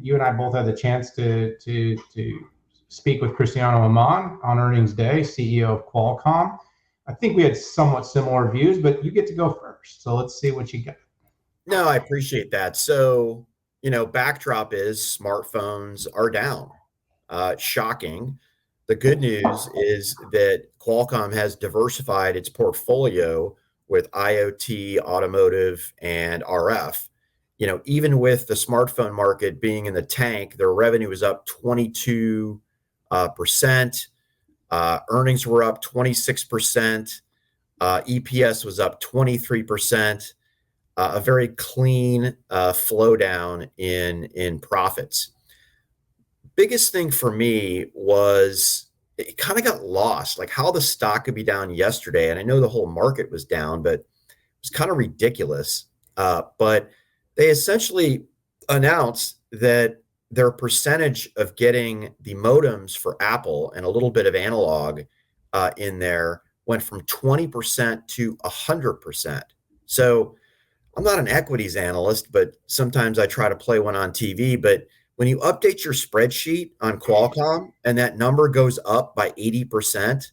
you and I both had the chance to speak with Cristiano Amon on earnings day, CEO of Qualcomm. I think we had somewhat similar views, but you get to go first. So let's see what you got. No, I appreciate that. So, backdrop is smartphones are down. Shocking. The good news is that Qualcomm has diversified its portfolio with IoT, automotive, and RF. Even with the smartphone market being in the tank, their revenue was up 22%. Earnings were up 26%. EPS was up 23%. A very clean flow down in profits. Biggest thing for me was it kind of got lost, like how the stock could be down yesterday. And I know the whole market was down, but it was kind of ridiculous. But they essentially announced that their percentage of getting the modems for Apple and a little bit of analog in there went from 20% to 100%. So I'm not an equities analyst, but sometimes I try to play one on TV. But when you update your spreadsheet on Qualcomm and that number goes up by 80%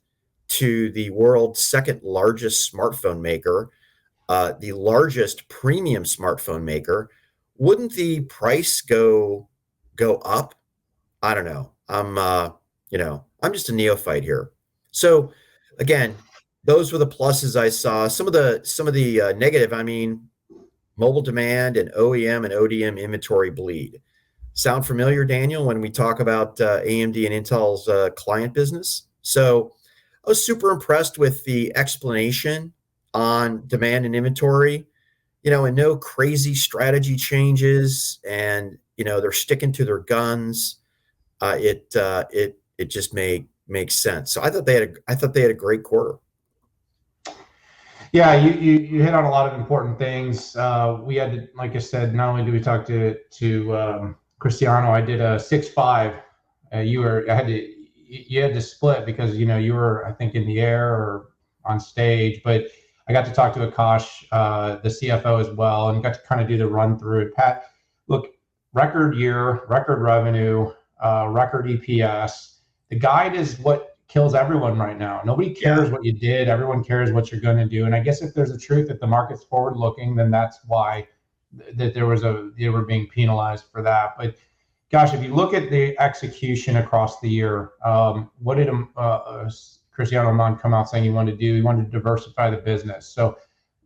to the world's second largest smartphone maker, the largest premium smartphone maker, wouldn't the price go up? I don't know. I'm just a neophyte here. So again, those were the pluses I saw. Some of the negative, mobile demand and OEM and ODM inventory bleed. Sound familiar, Daniel, when we talk about AMD and Intel's client business? So I was super impressed with the explanation on demand and inventory, and no crazy strategy changes, and they're sticking to their guns. It just makes sense. So I thought they had a great quarter. Yeah, you hit on a lot of important things. We had to, like I said, not only did we talk to Cristiano, I did a 6-5. You had to split because you were, I think, in the air or on stage, but I got to talk to Akash, the CFO, as well, and got to kind of do the run through it. Pat, look, record year, record revenue, record EPS. The guide is what kills everyone right now. Nobody cares what you did. Everyone cares what you're going to do. And I guess if there's a truth that the market's forward looking, then that's why that they were being penalized for that. But gosh, if you look at the execution across the year, what did Cristiano Amon come out saying he wanted to do? He wanted to diversify the business. So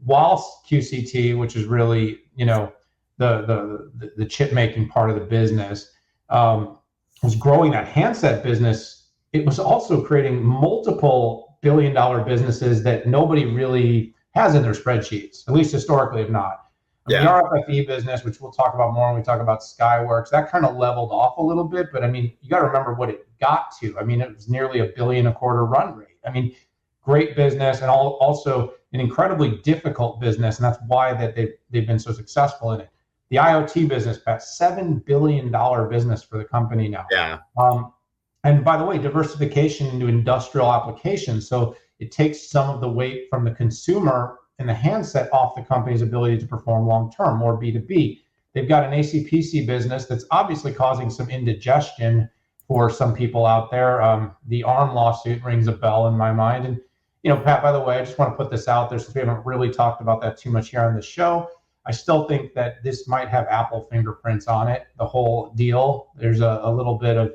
whilst QCT, which is really the chip making part of the business, was growing that handset business, it was also creating multiple billion-dollar businesses that nobody really has in their spreadsheets, at least historically, if not. The RFFE business, which we'll talk about more when we talk about Skyworks, that kind of leveled off a little bit, but you got to remember what it got to. It was nearly $1 billion a quarter run rate. Great business, and also an incredibly difficult business, and that's why they've been so successful in it. The IoT business, Pat, $7 billion business for the company now. Yeah. And by the way, diversification into industrial applications. So it takes some of the weight from the consumer and the handset off the company's ability to perform long-term, more B2B. They've got an ACPC business that's obviously causing some indigestion for some people out there. The ARM lawsuit rings a bell in my mind. And, Pat, by the way, I just want to put this out there since we haven't really talked about that too much here on the show. I still think that this might have Apple fingerprints on it, the whole deal. There's a little bit of,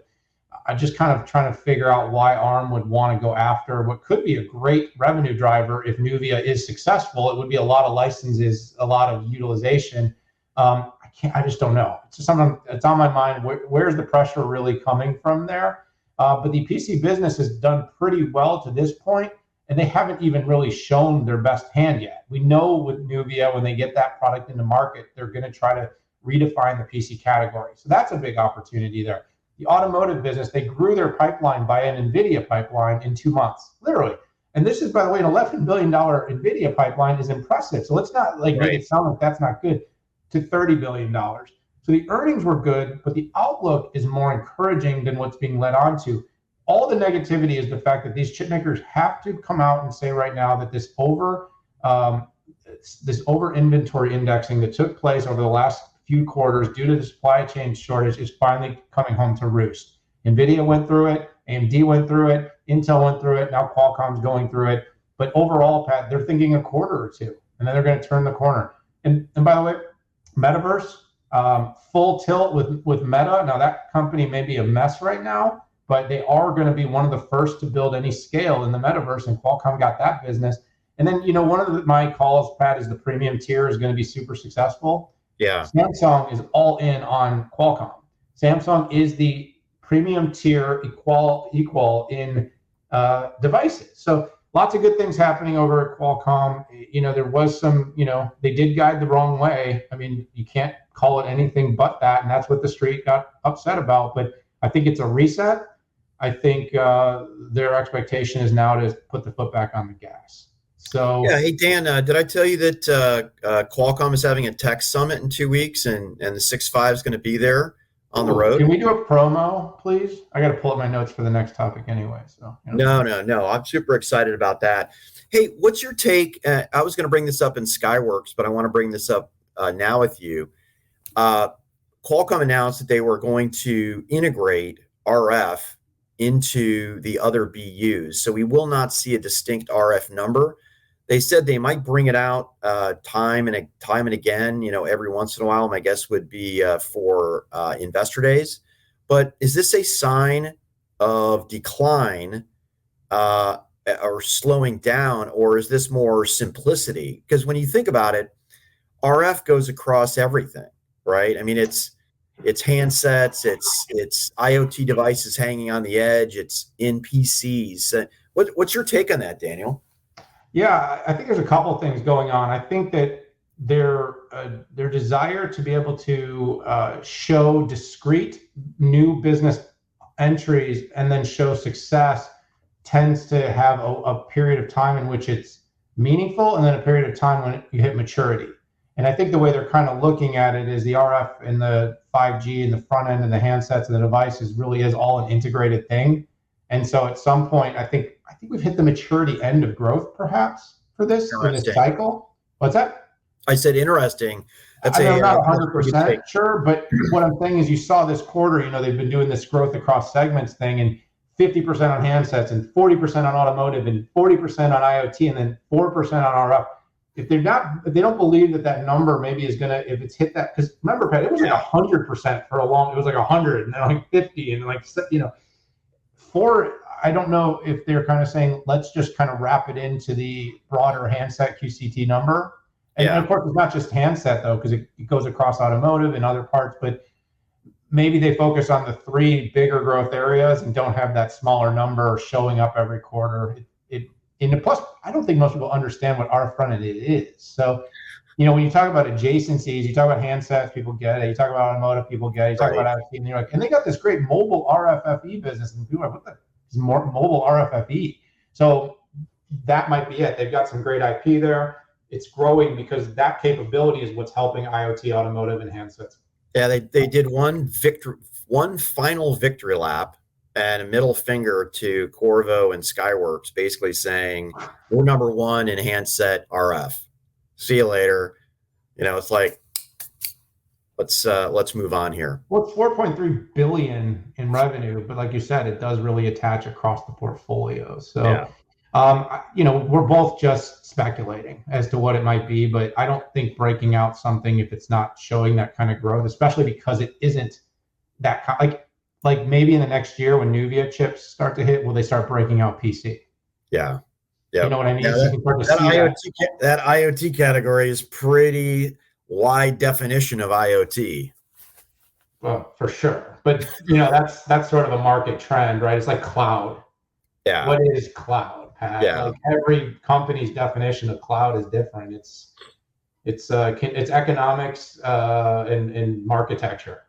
I just kind of trying to figure out why ARM would want to go after what could be a great revenue driver if Nuvia is successful. It would be a lot of licenses, a lot of utilization. I just don't know. It's just something that's on my mind. Where's the pressure really coming from there? But the PC business has done pretty well to this point, and they haven't even really shown their best hand yet. We know with Nuvia, when they get that product into market, they're going to try to redefine the PC category. So that's a big opportunity there. The automotive business, they grew their pipeline by an NVIDIA pipeline in 2 months, literally. And this is, by the way, an $11 billion NVIDIA pipeline is impressive. So let's not make it sound like that's not good, to $30 billion. So the earnings were good, but the outlook is more encouraging than what's being led on to. All the negativity is the fact that these chip makers have to come out and say right now that this over inventory indexing that took place over the last few quarters due to the supply chain shortage is finally coming home to roost. NVIDIA went through it, AMD went through it, Intel went through it, now Qualcomm's going through it. But overall, Pat, they're thinking a quarter or two, and then they're going to turn the corner. And by the way, Metaverse, full tilt with Meta. Now that company may be a mess right now, but they are going to be one of the first to build any scale in the Metaverse, and Qualcomm got that business. And then, one of my calls, Pat, is the premium tier is going to be super successful. Yeah. Samsung is all in on Qualcomm. Samsung is the premium tier equal in devices. So lots of good things happening over at Qualcomm. There was some, they did guide the wrong way. I mean, you can't call it anything but that. And that's what the street got upset about. But I think it's a reset. I think their expectation is now to put the foot back on the gas. So yeah, hey Dan, did I tell you that Qualcomm is having a tech summit in 2 weeks, and the 6.5 is going to be there on the road? Can we do a promo, please? I got to pull up my notes for the next topic anyway. So No, I'm super excited about that. Hey, what's your take? I was going to bring this up in Skyworks, but I want to bring this up now with you. Qualcomm announced that they were going to integrate RF into the other BUs, so we will not see a distinct RF number. They said they might bring it out time and again, every once in a while. My guess would be for investor days. But is this a sign of decline or slowing down, or is this more simplicity? Because when you think about it, RF goes across everything, right? I mean, it's handsets, it's IoT devices hanging on the edge, it's in PCs. What's your take on that, Daniel? Yeah, I think there's a couple of things going on. I think that their desire to be able to show discrete new business entries and then show success tends to have a period of time in which it's meaningful, and then a period of time when you hit maturity. And I think the way they're kind of looking at it is the RF and the 5G and the front end and the handsets and the devices really is all an integrated thing. And so at some point, I think we've hit the maturity end of growth, perhaps, for this in this cycle. What's that? I said interesting. I'm not 100% sure, but what I'm saying is you saw this quarter, they've been doing this growth across segments thing, and 50% on handsets and 40% on automotive and 40% on IoT and then 4% on RF. If they don't believe that number maybe is gonna, if it's hit that, because remember, Pat, it was like 100% for a long. It was like 100 and then like 50 and like I don't know if they're kind of saying let's just kind of wrap it into the broader handset QCT number. And of course, it's not just handset though, because it goes across automotive and other parts. But maybe they focus on the three bigger growth areas and don't have that smaller number showing up every quarter. And plus, I don't think most people understand what RF front-end is. So, when you talk about adjacencies, you talk about handsets, people get it. You talk about automotive, people get it. You talk about IoT, and you're like, and they got this great mobile RFFE business, and people are like, what the is more mobile RFFE? So that might be it. They've got some great IP there. It's growing because that capability is what's helping IoT, automotive, and handsets. Yeah, they did one final victory lap and a middle finger to Qorvo and Skyworks, basically saying we're number one in handset RF. See you later. It's like let's move on here. Well, it's 4.3 billion in revenue, but like you said, it does really attach across the portfolio. So, we're both just speculating as to what it might be, but I don't think breaking out something if it's not showing that kind of growth, especially because it isn't that like maybe in the next year when Nuvia chips start to hit, will they start breaking out PC? Yeah. You know what I mean? Yeah, So you can start to see that IoT category is pretty wide definition of IoT. Well, for sure. But that's sort of a market trend, right? It's like cloud. Yeah. What is cloud, Pat? Yeah. Like every company's definition of cloud is different. It's economics and architecture.